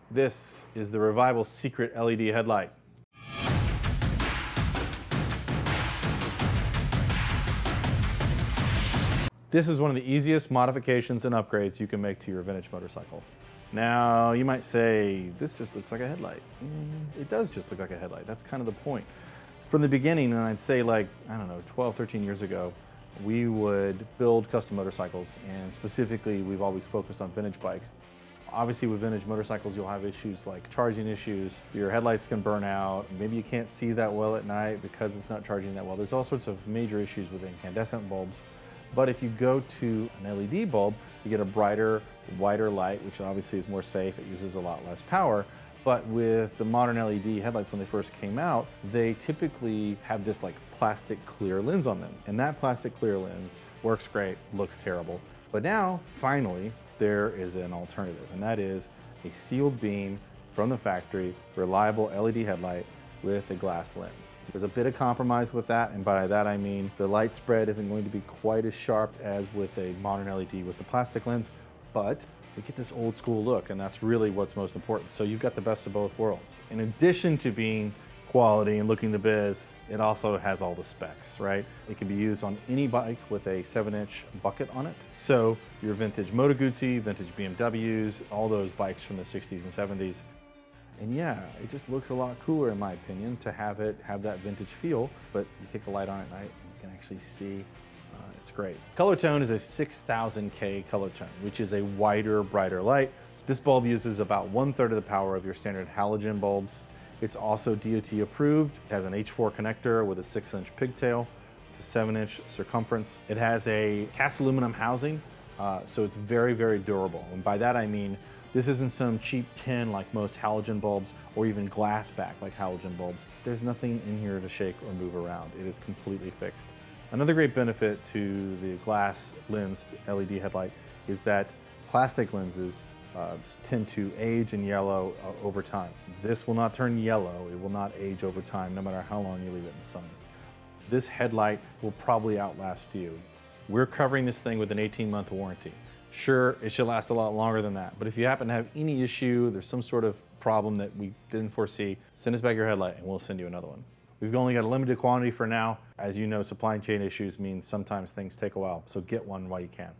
This is the Revival Secret LED headlight. This is one of the easiest modifications and upgrades you can make to your vintage motorcycle. Now, you might say, this just looks like a headlight. It does just look like a headlight. That's kind of the point. From the beginning, and I'd say like, I don't know, 12, 13 years ago, we would build custom motorcycles, and specifically, we've always focused on vintage bikes. Obviously, with vintage motorcycles, you'll have issues like charging issues. Your headlights can burn out. Maybe you can't see that well at night because it's not charging that well. There's all sorts of major issues with incandescent bulbs. But if you go to an LED bulb, you get a brighter, wider light, which obviously is more safe. It uses a lot less power. But with the modern LED headlights, when they first came out, they typically have this like plastic clear lens on them. And that plastic clear lens works great, looks terrible. But now, finally, there is an alternative, and that is a sealed beam from the factory, reliable LED headlight with a glass lens. There's a bit of compromise with that, and by that I mean the light spread isn't going to be quite as sharp as with a modern LED with the plastic lens, but we get this old school look, and that's really what's most important. So you've got the best of both worlds. In addition to being quality and looking the biz, it also has all the specs, right? It can be used on any bike with a 7-inch bucket on it. So your vintage Moto Guzzi, vintage BMWs, all those bikes from the 60s and 70s. And yeah, it just looks a lot cooler in my opinion to have it have that vintage feel, but you take the light on at night and you can actually see it's great. Color tone is a 6000K color tone, which is a wider, brighter light. This bulb uses about 1/3 of the power of your standard halogen bulbs. It's also DOT approved. It has an H4 connector with a 6-inch pigtail. It's a 7-inch circumference. It has a cast aluminum housing, so it's very, very durable. And by that I mean, this isn't some cheap tin like most halogen bulbs or even glass back like halogen bulbs. There's nothing in here to shake or move around. It is completely fixed. Another great benefit to the glass lensed LED headlight is that plastic lenses tend to age and yellow over time. This will not turn yellow. It will not age over time, no matter how long you leave it in the sun. This headlight will probably outlast you. We're covering this thing with an 18-month warranty. Sure, it should last a lot longer than that, but if you happen to have any issue, there's some sort of problem that we didn't foresee, send us back your headlight and we'll send you another one. We've only got a limited quantity for now. As you know, supply chain issues mean sometimes things take a while, so get one while you can.